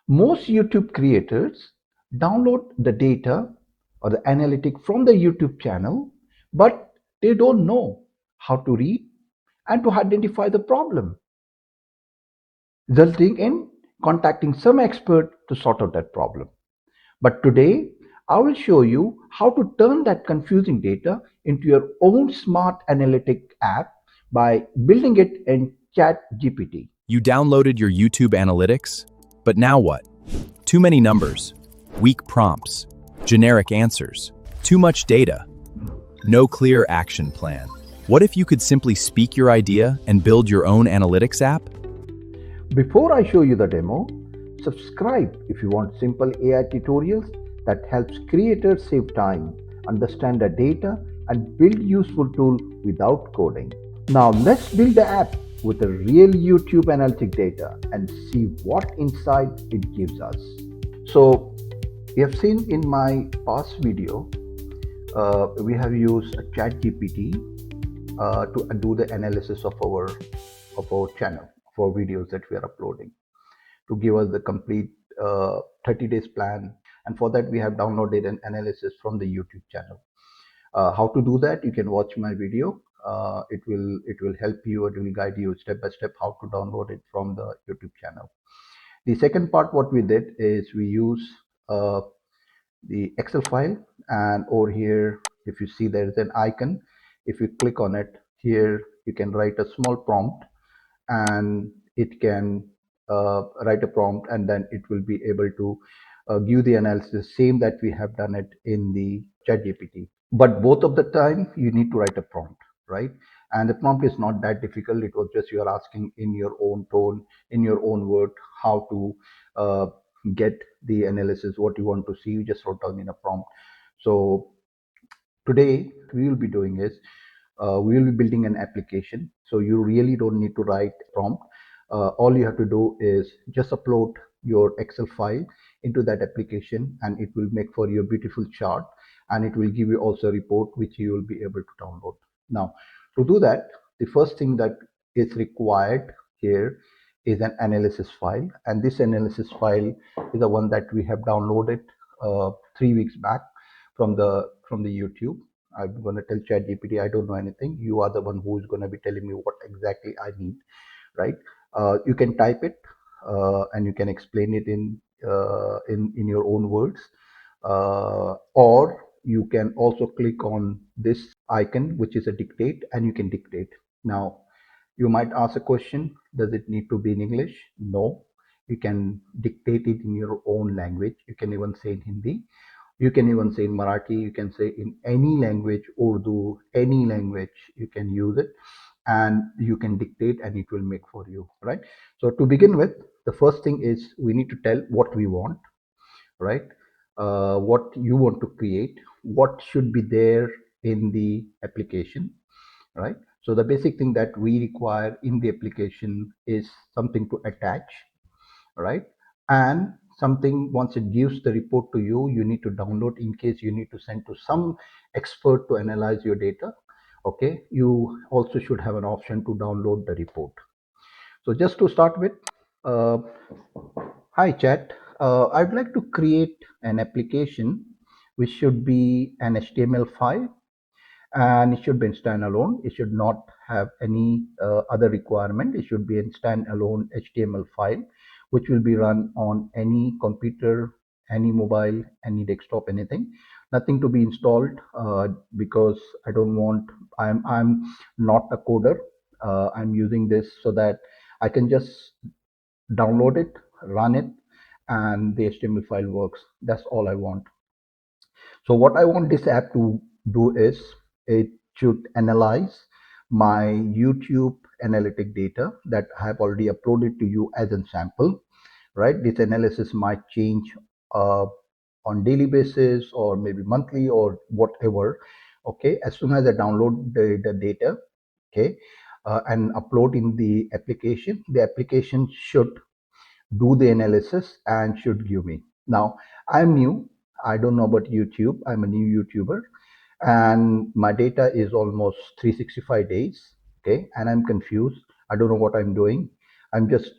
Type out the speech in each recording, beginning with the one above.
Most YouTube creators download the data or the analytic from the YouTube channel, but they don't know how to read and to identify the problem, resulting in contacting some expert to sort out that problem. But today, I will show you how to turn that confusing data into your own smart analytic app by building it in ChatGPT. You downloaded your YouTube analytics, but now what? Too many numbers, weak prompts, generic answers, too much data, no clear action plan. What if you could simply speak your idea and build your own analytics app? Before I show you the demo, subscribe if you want simple AI tutorials that helps creators save time, understand the data, and build useful tools without coding. Now let's build the app with the real YouTube analytic data and see what insight it gives us. So you have seen in my past video, we have used a ChatGPT to do the analysis of our channel, for videos that we are uploading, to give us the complete 30 days plan. And for that, we have downloaded an analysis from the YouTube channel. How to do that? You can watch my video. It will help you. It will guide you step by step how to download it from the YouTube channel. The second part, what we did is we use uh, the Excel file, and over here, if you see there is an icon, if you click on it, here you can write a small prompt, and it can write a prompt, and then it will be able to give the analysis same that we have done it in the ChatGPT. But both of the time you need to write a prompt, right? And the prompt is not that difficult. It was just you are asking in your own tone, in your own word, how to uh, get the analysis, what you want to see. You just wrote down in a prompt. So today we will be doing is we will be building an application, so you really don't need to write prompt. All you have to do is just upload your Excel file into that application, and it will make for you a beautiful chart, and it will give you also a report which you will be able to download. Now, to do that, the first thing that is required here is an analysis file, and this analysis file is the one that we have downloaded 3 weeks back from the YouTube. I'm going to tell ChatGPT I don't know anything. You are the one who is going to be telling me what exactly I need, right? You can type it, and you can explain it in your own words, or you can also click on this icon, which is a dictate, and you can dictate. Now, you might ask a question: does it need to be in English? No. You can dictate it in your own language. You can even say in Hindi. You can even say in Marathi, you can say in any language, Urdu, any language, you can use it, and you can dictate and it will make for you, right? So to begin with, the first thing is we need to tell what we want, right? What you want to create, what should be there in the application, right? So the basic thing that we require in the application is something to attach, right? And something, once it gives the report to you, you need to download in case you need to send to some expert to analyze your data. Okay, you also should have an option to download the report. So just to start with, uh, hi chat, I'd like to create an application which should be an HTML file, and it should be standalone. It should not have any other requirement. It should be a standalone HTML file, which will be run on any computer, any mobile, any desktop, anything. Nothing to be installed, because I don't want. I'm not a coder. I'm using this so that I can just download it, run it, and the HTML file works. That's all I want. So what I want this app to do is it should analyze my YouTube analytic data that I have already uploaded to you as a sample, right? This analysis might change uh, on daily basis or maybe monthly or whatever. Okay, as soon as I download the data, okay, and upload in the application should do the analysis and should give me. Now, I'm new. I don't know about YouTube. I'm a new YouTuber, and my data is almost 365 days. Okay, and I'm confused. I don't know what I'm doing. I'm just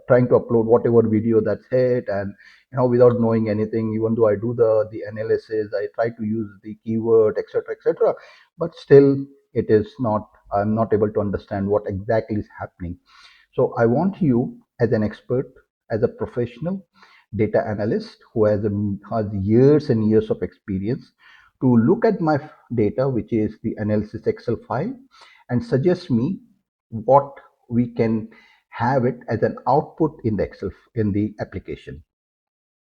trying to upload whatever video that's hit, and without knowing anything, even though I do the analysis, I try to use the keyword, etc., etc., but still it is not, I'm not able to understand what exactly is happening. So I want you, as an expert, as a professional data analyst who has years and years of experience, to look at my data, which is the analysis Excel file, and suggest me what we can have it as an output in the Excel, in the application.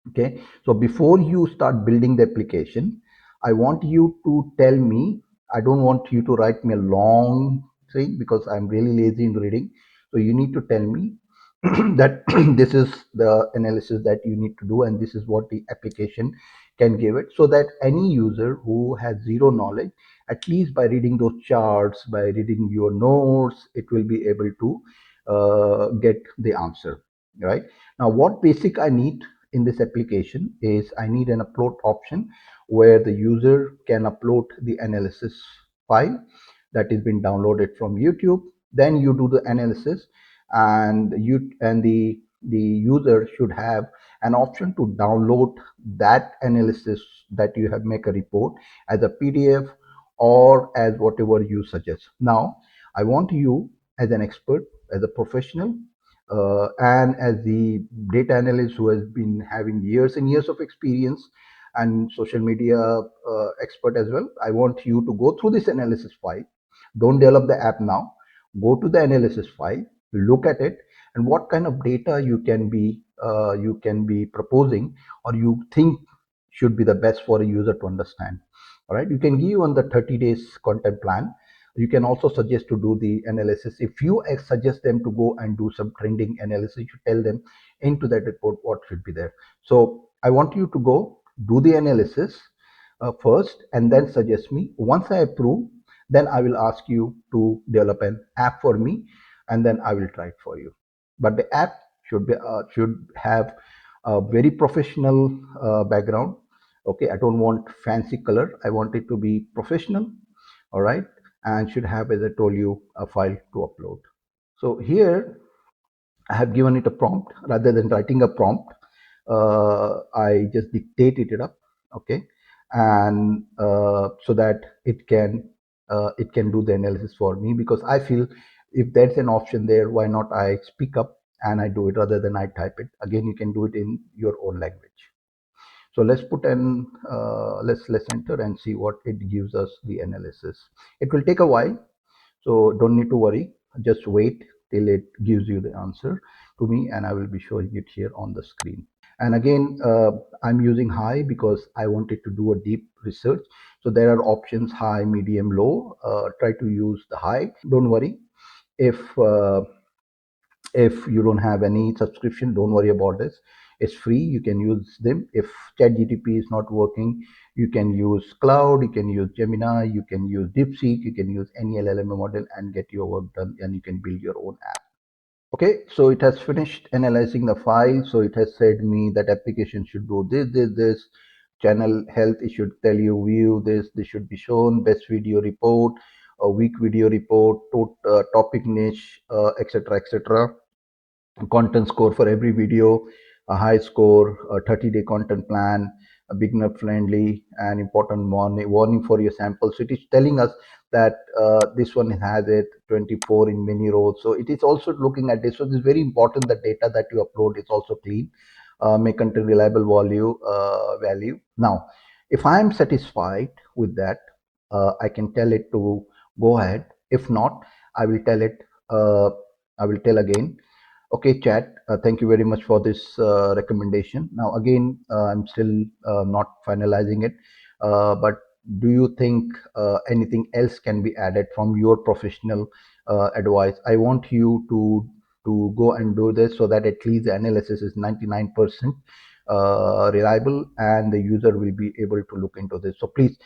Okay, so before you start building the application, I want you to tell me, I don't want you to write me a long thing because I'm really lazy in reading. So you need to tell me that this is the analysis that you need to do, and this is what the application can give it, so that any user who has zero knowledge, at least by reading those charts, by reading your notes, it will be able to get the answer. Right now, what basic I need in this application is, I need an upload option where the user can upload the analysis file that is been downloaded from YouTube. Then you do the analysis, and the user should have an option to download that analysis that you have make a report as a PDF or as whatever you suggest. Now, I want you, as an expert, as a professional, and as the data analyst who has been having years and years of experience, and social media expert as well, I want you to go through this analysis file. Don't develop the app now. Go to the analysis file, look at it, and what kind of data you can be proposing, or you think should be the best for a user to understand. All right, you can give on the 30 days content plan. You can also suggest to do the analysis. If you suggest them to go and do some trending analysis, you tell them into that report what should be there. So I want you to go do the analysis first, and then suggest me. Once I approve, then I will ask you to develop an app for me, and then I will try it for you. But the app should have a very professional background. Okay, I don't want fancy color, I want it to be professional. All right, and should have, as I told you, a file to upload. So here I have given it a prompt. Rather than writing a prompt, I just dictated it up. Okay, and so that it can do the analysis for me, because I feel if there's an option there, why not I speak up and I do it rather than I type it. Again, you can do it in your own language. So let's put an let's enter and see what it gives us the analysis. It will take a while, so don't need to worry. Just wait till it gives you the answer to me, and I will be showing it here on the screen. And again, I'm using high because I wanted to do a deep research. So there are options: high, medium, low. Try to use the high. Don't worry if if you don't have any subscription. Don't worry about this. It's free, you can use them. If ChatGPT is not working, you can use cloud, you can use Gemini, you can use DeepSeek, you can use any LLM model and get your work done, and you can build your own app. Okay, so it has finished analyzing the file. So it has said me that application should do this channel health. It should tell you view this should be shown, best video report, a week video report, topic niche, etc., etc. Content score for every video, a high score, a 30-day content plan, a beginner friendly, and important warning for your sample. So it is telling us that this one has it 24 in many rows. So it is also looking at this. So it is very important that data that you upload is also clean, may contain reliable value. Now, if I am satisfied with that, I can tell it to go ahead. If not, I will tell it. I will tell again. Okay, chat. Thank you very much for this recommendation. Now, again, I'm still not finalizing it, but do you think anything else can be added from your professional advice? I want you to go and do this, so that at least the analysis is 99% reliable, and the user will be able to look into this. So please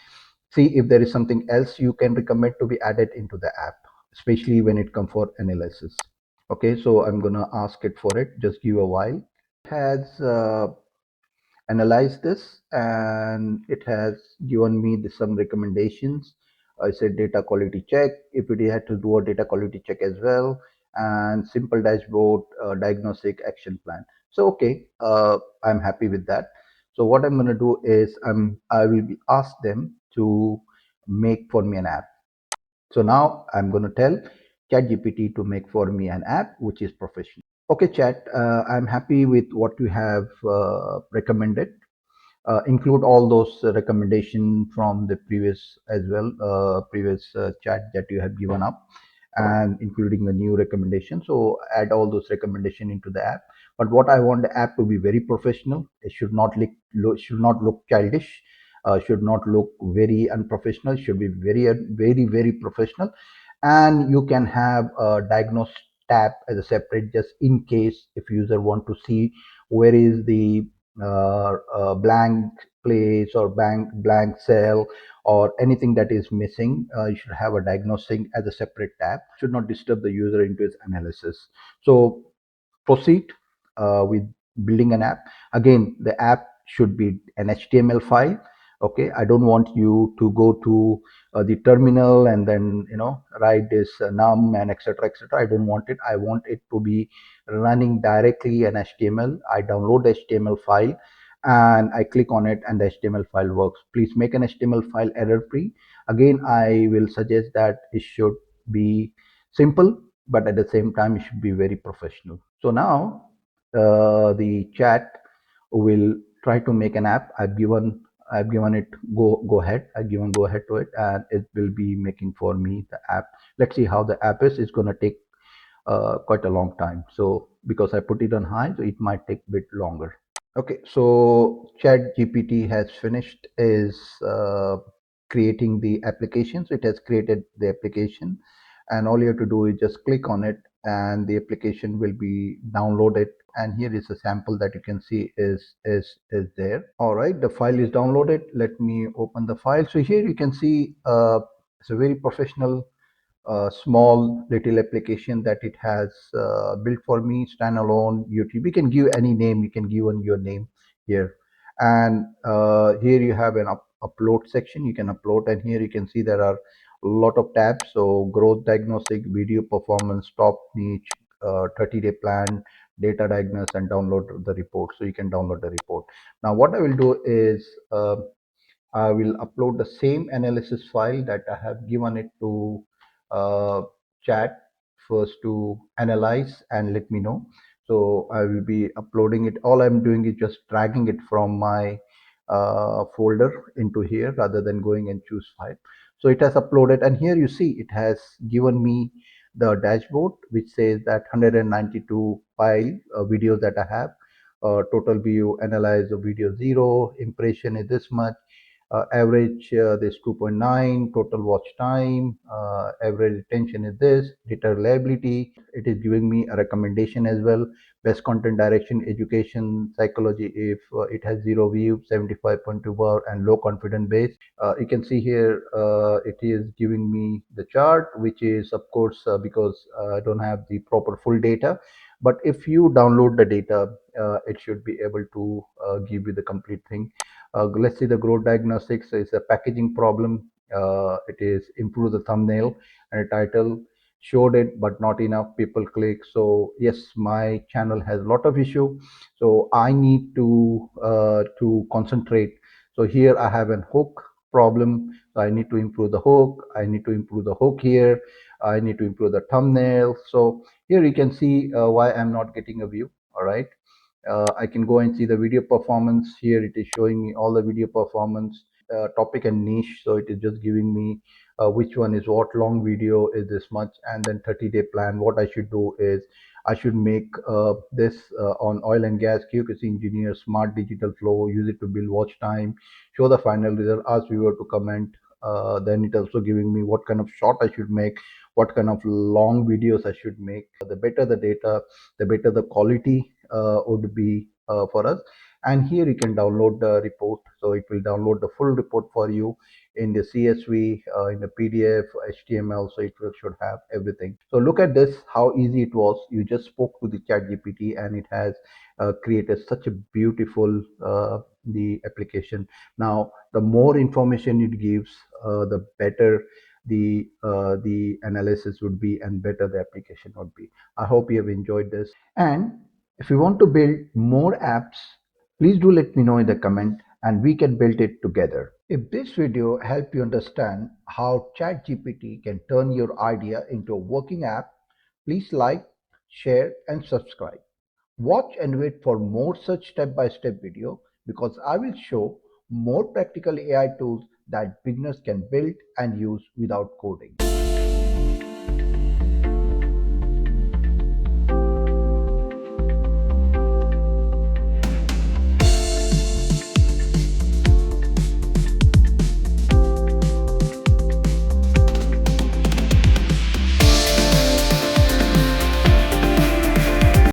see if there is something else you can recommend to be added into the app, especially when it comes for analysis. Okay, so I'm gonna ask it for it. Just give a while. It has analyzed this, and it has given me some recommendations. I said data quality check. If it had to do a data quality check as well, and simple dashboard, diagnostic action plan. So okay, I'm happy with that. So what I'm going to do is I will ask them to make for me an app. So now I'm going to tell ChatGPT to make for me an app which is professional. Okay, Chat, I'm happy with what you have recommended. Include all those recommendation from the previous as well, previous chat that you have given up, and including the new recommendation. So add all those recommendation into the app. But what I want the app to be very professional. It should not look childish. Should not look very unprofessional. Should be very professional. And you can have a diagnose tab as a separate, just in case if user want to see where is the blank place or blank cell or anything that is missing. You should have a diagnostic as a separate tab. Should not disturb the user into its analysis. So proceed with building an app. Again, the app should be an HTML file. Okay, I don't want you to go to the terminal and then write this num and etc. I don't want it. I want it to be running directly an HTML. I download the HTML file and I click on it and the HTML file works. Please make an HTML file error free. Again, I will suggest that it should be simple, but at the same time it should be very professional. So now the chat will try to make an app. I've given it go ahead. I've given go ahead to it, and it will be making for me the app. Let's see how the app is. It's going to take quite a long time. So because I put it on high, so it might take a bit longer. Okay, so ChatGPT has finished is creating the application. So it has created the application, and all you have to do is just click on it, and the application will be downloaded. And here is a sample that you can see is there. All right, the file is downloaded. Let me open the file. So here you can see it's a very professional small little application that it has built for me, standalone YouTube. You can give any name, you can give on your name here. And here you have an upload section, you can upload, and here you can see there are a lot of tabs. So growth diagnostic, video performance, top niche, 30-day plan, data diagnosis, and download the report. So you can download the report. Now what I will do is I will upload the same analysis file that I have given it to uh, chat first to analyze and let me know. So I will be uploading it. All I'm doing is just dragging it from my folder into here rather than going and choose file. So it has uploaded, and here you see it has given me the dashboard which says that 192 file videos that I have. Total view analyze of video 0, impression is this much, average this 2.9, total watch time, average retention is this, data reliability. It is giving me a recommendation as well. Best content direction, education, psychology. If it has 0 view, 75.2 bar, and low confidence base. You can see here it is giving me the chart, which is of course because I don't have the proper full data. But if you download the data, it should be able to give you the complete thing. Let's see the growth diagnostics. It's a packaging problem. It is improve the thumbnail and a title. Showed it, but not enough people click. So yes, my channel has a lot of issue. So I need to concentrate. So here I have an hook problem. So I need to improve the hook. I need to improve the hook here. I need to improve the thumbnail. So here you can see why I'm not getting a view. All right. I can go and see the video performance. Here it is showing me all the video performance, topic and niche. So it is just giving me which one is what, long video is this much, and then 30-day plan. What I should do is I should make this on oil and gas, QQC engineer, smart digital flow, use it to build watch time, show the final result, ask viewer to comment. Then it also giving me what kind of shot I should make, what kind of long videos I should make. The better the data, the better the quality would be for us. And here you can download the report. So it will download the full report for you in the CSV, in the PDF, HTML. So it should have everything. So look at this, how easy it was. You just spoke to the ChatGPT and it has created such a beautiful the application. Now, the more information it gives, the better the analysis would be and better the application would be. I hope you have enjoyed this. And if you want to build more apps, please do let me know in the comment and we can build it together. If this video helped you understand how ChatGPT can turn your idea into a working app, please like, share and subscribe. Watch and wait for more such step-by-step video because I will show more practical AI tools that beginners can build and use without coding.